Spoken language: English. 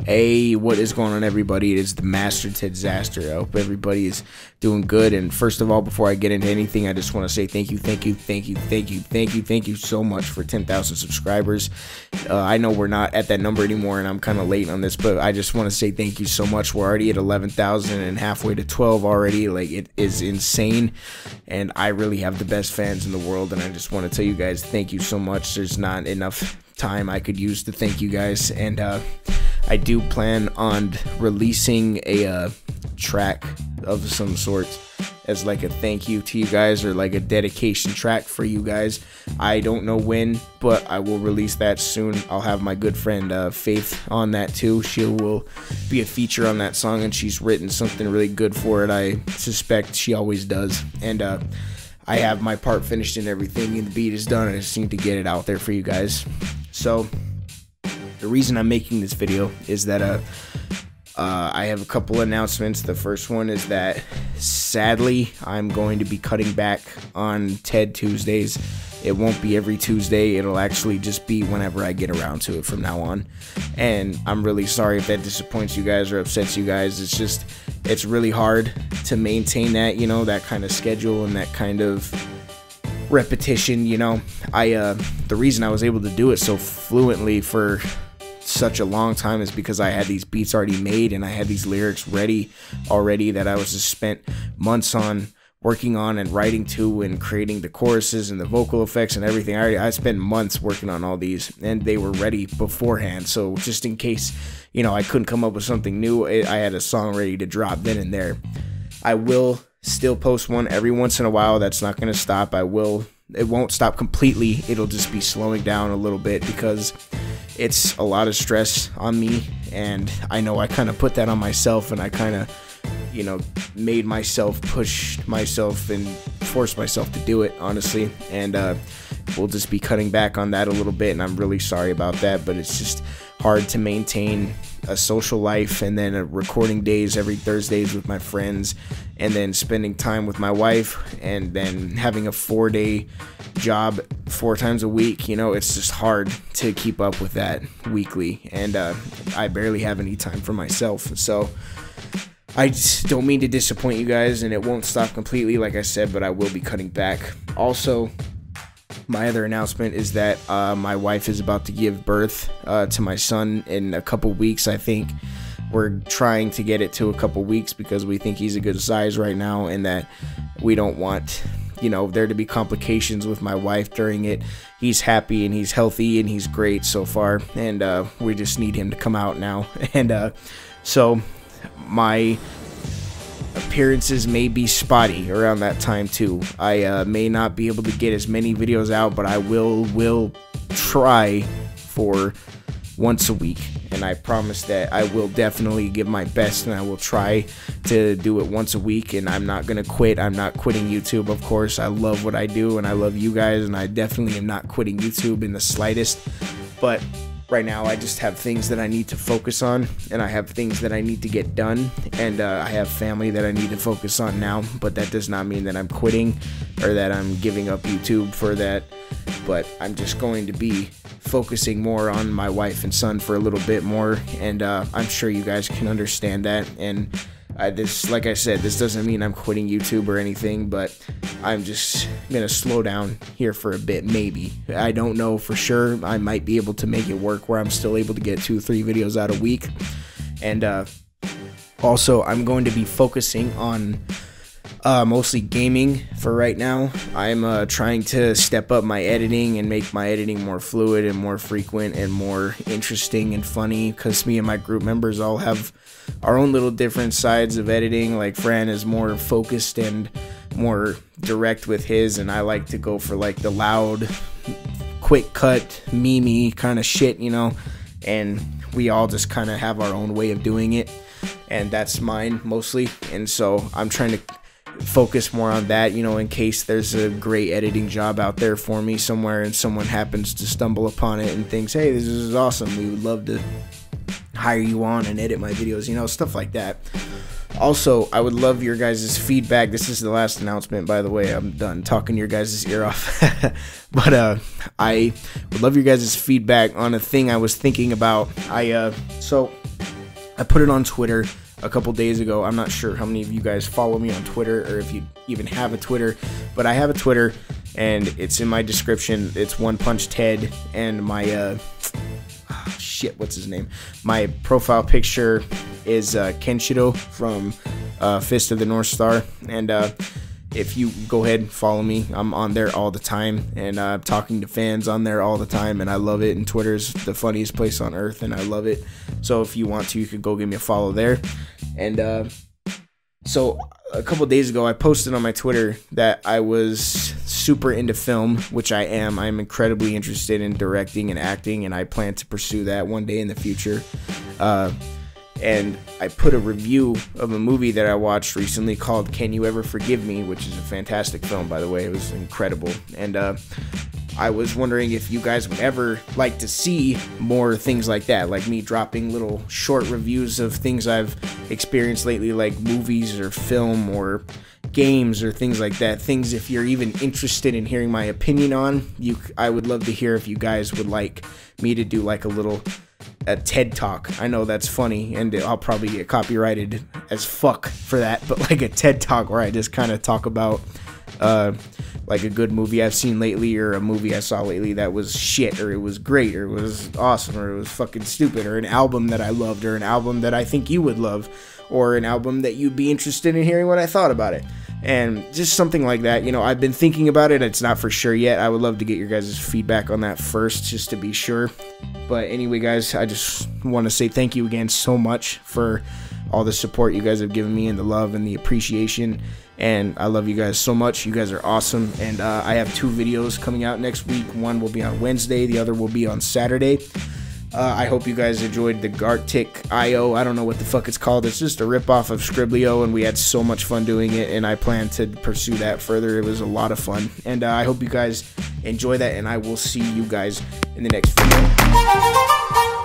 Hey, what is going on, everybody? It is the Master TedZaster. I hope everybody is doing good. And first of all, before I get into anything, I just want to say thank you so much for 10,000 subscribers. I know we're not at that number anymore, and I'm kind of late on this, but I just want to say thank you so much. We're already at 11,000 and halfway to 12 already. Like, it is insane, and I really have the best fans in the world, and I just want to tell you guys thank you so much. There's not enough time I could use to thank you guys, and I do plan on releasing a track of some sort as like a thank you to you guys, or like a dedication track for you guys. I don't know when, but I will release that soon. I'll have my good friend Faith on that too. She will be a feature on that song, and she's written something really good for it. I suspect she always does, and I have my part finished and everything, and the beat is done. I just need to get it out there for you guys. So the reason I'm making this video is that I have a couple announcements. The first one is that sadly I'm going to be cutting back on TED Tuesdays. It won't be every Tuesday. It'll actually just be whenever I get around to it from now on. And I'm really sorry if that disappoints you guys or upsets you guys. It's really hard to maintain that, you know, that kind of schedule and that kind of repetition, you know. The reason I was able to do it so fluently for such a long time is because I had these beats already made, and I had these lyrics ready already that I was just spent months on working on and writing to, and creating the choruses and the vocal effects and everything. I spent months working on all these, and they were ready beforehand. So just in case, you know, I couldn't come up with something new, I had a song ready to drop then and there. I will still post one every once in a while. That's not going to stop. It won't stop completely. It'll just be slowing down a little bit because it's a lot of stress on me, and I know I kind of put that on myself, and I kind of, you know, made myself push myself and force myself to do it, honestly. And we'll just be cutting back on that a little bit, and I'm really sorry about that, but it's just hard to maintain a social life, and then recording days every Thursdays with my friends, and then spending time with my wife, and then having a 4-day job 4 times a week. You know, it's just hard to keep up with that weekly, and I barely have any time for myself. So I just don't mean to disappoint you guys, and it won't stop completely, like I said, but I will be cutting back. Also, my other announcement is that my wife is about to give birth to my son in a couple weeks. I think we're trying to get it to a couple weeks because we think he's a good size right now, and that we don't want, you know, there to be complications with my wife during it. He's happy and he's healthy and he's great so far, and we just need him to come out now. And so my appearances may be spotty around that time too. I may not be able to get as many videos out, but I will try for once a week, and I promise that I will definitely give my best, and I will try to do it once a week. And I'm not gonna quit. I'm not quitting YouTube, of course. I love what I do, and I love you guys, and I definitely am not quitting YouTube in the slightest. But right now, I just have things that I need to focus on, and I have things that I need to get done, and I have family that I need to focus on now. But that does not mean that I'm quitting or that I'm giving up YouTube for that. But I'm just going to be focusing more on my wife and son for a little bit more, and I'm sure you guys can understand that. And like I said, this doesn't mean I'm quitting YouTube or anything, but I'm just gonna slow down here for a bit. Maybe, I don't know for sure. I might be able to make it work where I'm still able to get 2 or 3 videos out a week. And also, I'm going to be focusing on mostly gaming for right now. I'm trying to step up my editing and make my editing more fluid and more frequent and more interesting and funny, because me and my group members all have our own little different sides of editing. Like, Fran is more focused and more direct with his, and I like to go for like the loud, quick cut, meme kind of shit, you know. And we all just kind of have our own way of doing it, and that's mine mostly. And so I'm trying to focus more on that, you know, in case there's a great editing job out there for me somewhere, and someone happens to stumble upon it and thinks, hey, this is awesome, we would love to hire you on and edit my videos, you know, stuff like that. Also, I would love your guys' feedback. This is the last announcement, by the way. I'm done talking your guys' ear off. But I would love your guys' feedback on a thing I was thinking about. So I put it on Twitter a couple days ago. I'm not sure how many of you guys follow me on Twitter or if you even have a Twitter, but I have a Twitter and it's in my description. It's One Punch Ted, and my what's his name? My profile picture is Kenshiro from Fist of the North Star, and if you go ahead and follow me, I'm on there all the time, and I'm talking to fans on there all the time, and I love it. And Twitter's the funniest place on earth, and I love it. So if you want to, you could go give me a follow there. And so a couple days ago, I posted on my Twitter that I was super into film, which I am. I'm incredibly interested in directing and acting, and I plan to pursue that one day in the future. And I put a review of a movie that I watched recently called Can You Ever Forgive Me, which is a fantastic film, by the way. It was incredible. And I was wondering if you guys would ever like to see more things like that, like me dropping little short reviews of things I've experienced lately, like movies or film or games or things like that. Things, if you're even interested in hearing my opinion on, I would love to hear if you guys would like me to do like a TED Talk. I know that's funny, and I'll probably get copyrighted as fuck for that, but like a TED Talk where I just kind of talk about like a good movie I've seen lately, or a movie I saw lately that was shit, or it was great, or it was awesome, or it was fucking stupid, or an album that I loved, or an album that I think you would love, or an album that you'd be interested in hearing what I thought about it. And just something like that. You know, I've been thinking about it. It's not for sure yet. I would love to get your guys' feedback on that first, just to be sure. But anyway, guys, I just want to say thank you again so much for all the support you guys have given me, and the love and the appreciation. And I love you guys so much. You guys are awesome. And I have 2 videos coming out next week. One will be on Wednesday. The other will be on Saturday. I hope you guys enjoyed the Gartic.io. I don't know what the fuck it's called. It's just a ripoff of Scriblio, and we had so much fun doing it, and I plan to pursue that further. It was a lot of fun, and I hope you guys enjoy that, and I will see you guys in the next video.